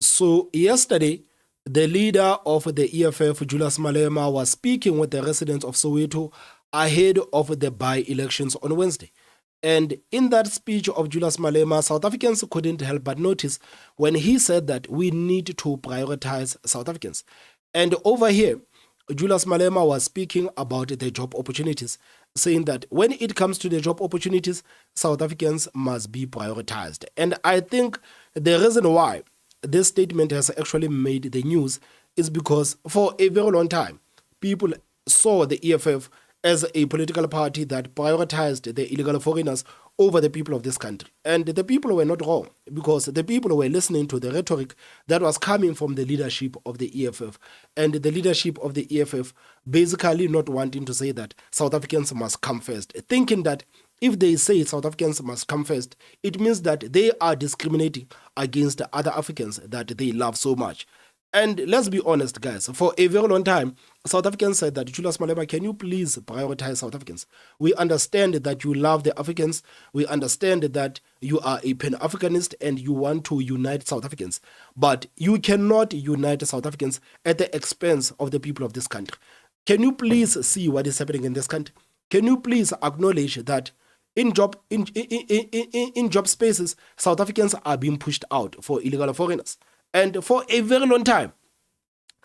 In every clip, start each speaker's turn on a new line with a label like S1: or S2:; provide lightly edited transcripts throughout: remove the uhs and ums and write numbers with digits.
S1: So yesterday, the leader of the EFF, Julius Malema, was speaking with the residents of Soweto ahead of the by-elections on Wednesday. And in that speech of Julius Malema, South Africans couldn't help but notice when he said that we need to prioritize South Africans. And over here, Julius Malema was speaking about the job opportunities, saying that when it comes to the job opportunities, South Africans must be prioritized. And I think the reason why this statement has actually made the news is because for a very long time, people saw the EFF as a political party that prioritized the illegal foreigners over the people of this country. And the people were not wrong, because the people were listening to the rhetoric that was coming from the leadership of the EFF. And the leadership of the EFF basically not wanting to say that South Africans must come first, thinking that if they say South Africans must come first, it means that they are discriminating against other Africans that they love so much. And let's be honest, guys, for a very long time, South Africans said that, Julius Malema, can you please prioritize South Africans? We understand that you love the Africans. We understand that you are a Pan-Africanist and you want to unite South Africans. But you cannot unite South Africans at the expense of the people of this country. Can you please see what is happening in this country? Can you please acknowledge that in job spaces, South Africans are being pushed out for illegal foreigners? And for a very long time,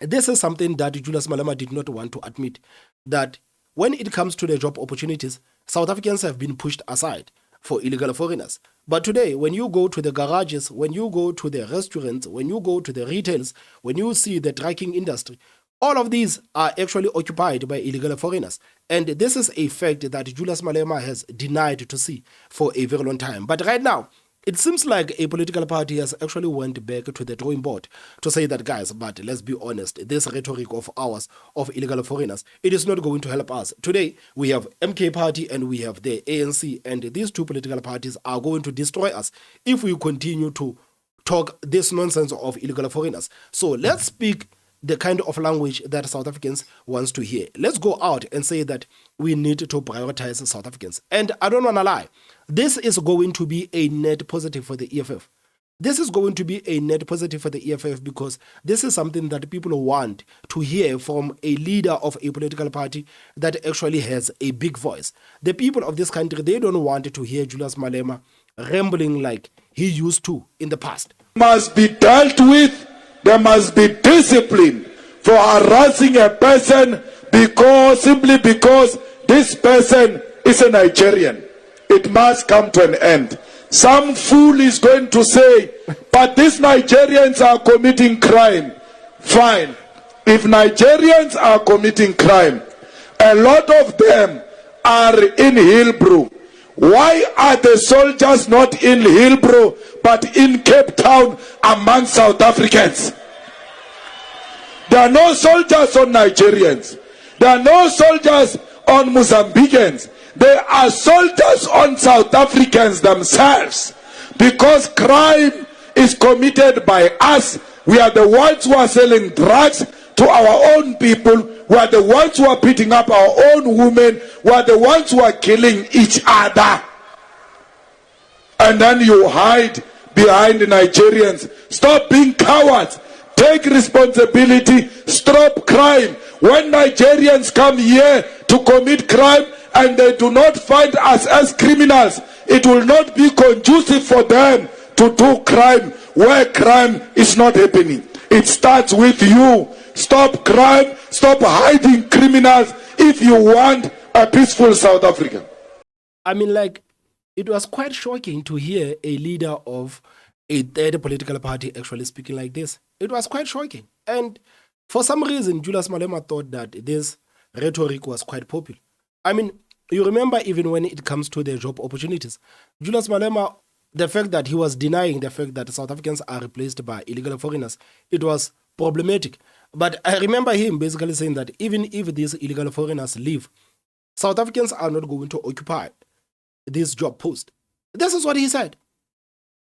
S1: this is something that Julius Malema did not want to admit, that when it comes to the job opportunities, South Africans have been pushed aside for illegal foreigners. But today, when you go to the garages, when you go to the restaurants, when you go to the retails, when you see the trucking industry, all of these are actually occupied by illegal foreigners. And this is a fact that Julius Malema has denied to see for a very long time. But right now, it seems like a political party has actually went back to the drawing board to say that, guys, but let's be honest, this rhetoric of ours of illegal foreigners, it is not going to help us. Today, we have MK Party and we have the ANC, and these two political parties are going to destroy us if we continue to talk this nonsense of illegal foreigners. So let's speak the kind of language that South Africans wants to hear. Let's go out and say that we need to prioritize South Africans. And I don't want to lie, this is going to be a net positive for the EFF. This is going to be a net positive for the EFF because this is something that people want to hear from a leader of a political party that actually has a big voice. The people of this country, they don't want to hear Julius Malema rambling like he used to in the past.
S2: Must be dealt with. There must be discipline for harassing a person simply because this person is a Nigerian. It must come to an end. Some fool is going to say, but these Nigerians are committing crime. Fine. If Nigerians are committing crime, a lot of them are in Hillbrow. Why are the soldiers not in Hillbrow but in Cape Town among South Africans? There are no soldiers on Nigerians. There are no soldiers on Mozambicans. There are soldiers on South Africans themselves, because crime is committed by us. We are the ones who are selling drugs to our own people. We are the ones who are beating up our own women. We are the ones who are killing each other. And then you hide behind the Nigerians. Stop being cowards. Take responsibility. Stop crime. When Nigerians come here to commit crime and they do not find us as criminals, it will not be conducive for them to do crime where crime is not happening. It starts with you. Stop crime. Stop hiding criminals if you want a peaceful South Africa.
S1: I mean, like, it was quite shocking to hear a leader of a third political party actually speaking like this. It was quite shocking. And for some reason, Julius Malema thought that this rhetoric was quite popular. I mean, you remember even when it comes to the job opportunities, Julius Malema, the fact that he was denying the fact that South Africans are replaced by illegal foreigners, it was problematic. But I remember him basically saying that even if these illegal foreigners leave, South Africans are not going to occupy this job post. This is what he said.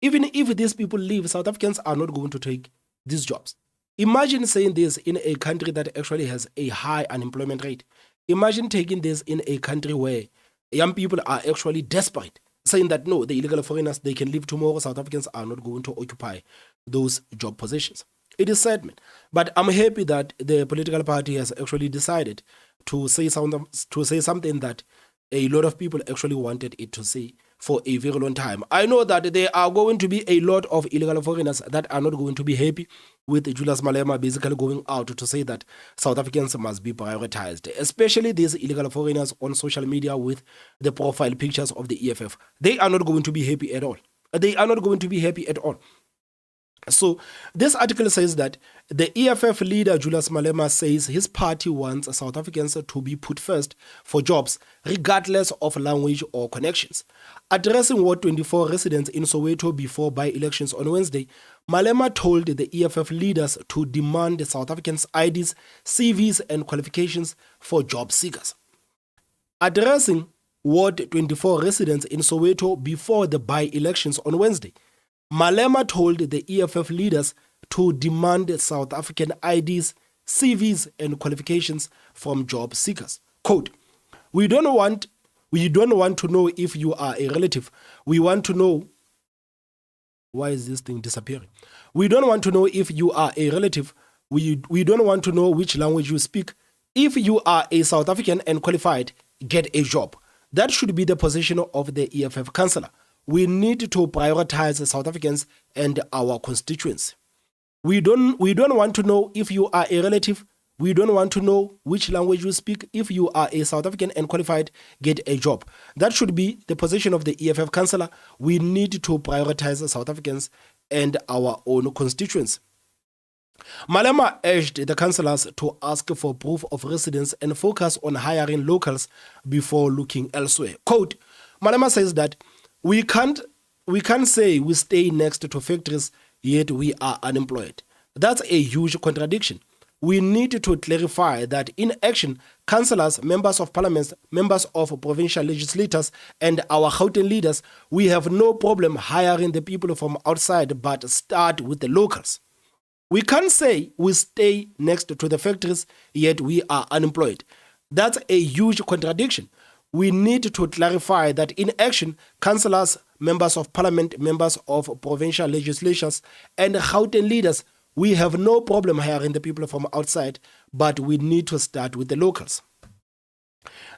S1: Even if these people leave, South Africans are not going to take these jobs. Imagine saying this in a country that actually has a high unemployment rate. Imagine taking this in a country where young people are actually desperate, saying that no, the illegal foreigners, they can leave tomorrow, South Africans are not going to occupy those job positions. It is sad, man. But I'm happy that the political party has actually decided to say something that a lot of people actually wanted it to say for a very long time. I know that there are going to be a lot of illegal foreigners that are not going to be happy with Julius Malema basically going out to say that South Africans must be prioritized, especially these illegal foreigners on social media with the profile pictures of the EFF. They are not going to be happy at all. They are not going to be happy at all. So this article says that the EFF leader Julius Malema says his party wants South Africans to be put first for jobs, regardless of language or connections. Addressing Ward 24 residents in Soweto before by-elections on Wednesday, Malema told the EFF leaders to demand South Africans' IDs, CVs, and qualifications for job seekers. Addressing Ward 24 residents in Soweto before the by-elections on Wednesday, Malema told the EFF leaders to demand South African IDs, CVs, and qualifications from job seekers. Quote, we don't want to know if you are a relative. We want to know, why is this thing disappearing? We don't want to know if you are a relative. We don't want to know which language you speak. If you are a South African and qualified, get a job. That should be the position of the EFF councillor. We need to prioritize South Africans and our constituents. We don't want to know if you are a relative. We don't want to know which language you speak. If you are a South African and qualified, get a job. That should be the position of the EFF councillor. We need to prioritize South Africans and our own constituents. Malema urged the councillors to ask for proof of residence and focus on hiring locals before looking elsewhere. Quote, Malema says that we can't say we stay next to factories, yet we are unemployed. That's a huge contradiction. We need to clarify that in action, councillors, members of parliament, members of provincial legislators, and our Gauteng leaders, we have no problem hiring the people from outside, but start with the locals. We can't say we stay next to the factories, yet we are unemployed. That's a huge contradiction. We need to clarify that in action, councillors, members of parliament, members of provincial legislatures, and Gauteng leaders, we have no problem hiring the people from outside, but we need to start with the locals.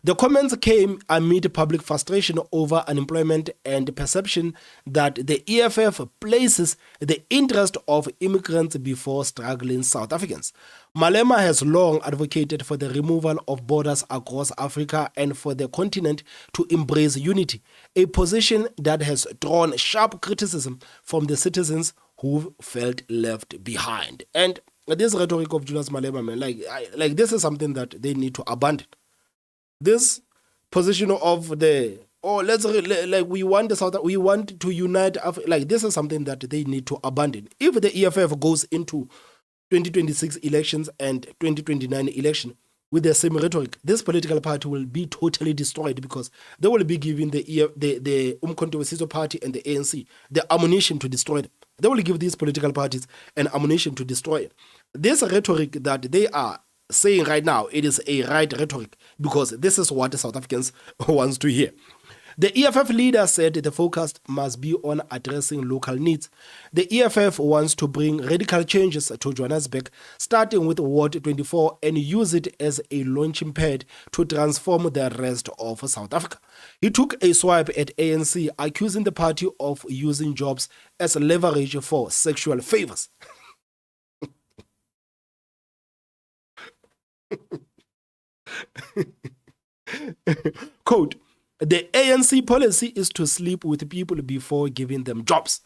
S1: The comments came amid public frustration over unemployment and perception that the EFF places the interest of immigrants before struggling South Africans. Malema has long advocated for the removal of borders across Africa and for the continent to embrace unity, a position that has drawn sharp criticism from the citizens who felt left behind. And this rhetoric of Julius Malema, man, this is something that they need to abandon. This position of we want to unite Africa, this is something that they need to abandon. If the EFF goes into 2026 elections and 2029 election with the same rhetoric, this political party will be totally destroyed because they will be giving the Umkhonto we party and the ANC the ammunition to destroy them. They will give these political parties an ammunition to destroy it. This rhetoric that they are saying right now, it is a right rhetoric because this is what the South Africans wants to hear. The EFF leader said the focus must be on addressing local needs. The EFF wants to bring radical changes to Johannesburg, starting with Ward 24, and use it as a launching pad to transform the rest of South Africa. He took a swipe at ANC, accusing the party of using jobs as leverage for sexual favors. Quote, the ANC policy is to sleep with people before giving them jobs.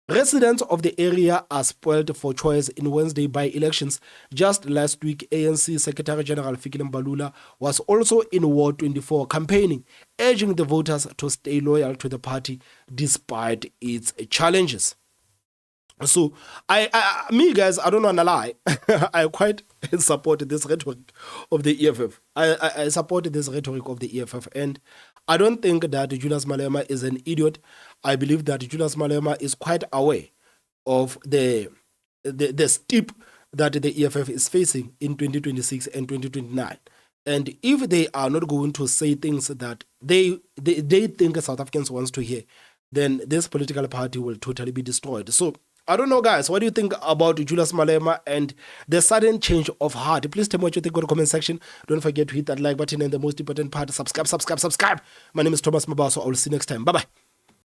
S1: Residents of the area are spoiled for choice in Wednesday by-elections. Just last week, ANC Secretary General Fikile Mbalula was also in Ward 24 campaigning, urging the voters to stay loyal to the party despite its challenges. So, guys, I don't want to lie. I quite support this rhetoric of the EFF. I support this rhetoric of the EFF, and I don't think that Julius Malema is an idiot. I believe that Julius Malema is quite aware of the steep that the EFF is facing in 2026 and 2029. And if they are not going to say things that they think South Africans wants to hear, then this political party will totally be destroyed. So I don't know, guys. What do you think about Julius Malema and the sudden change of heart? Please tell me what you think in the comment section. Don't forget to hit that like button and the most important part, subscribe. My name is Thomas Mabaso. I will see you next time. Bye-bye.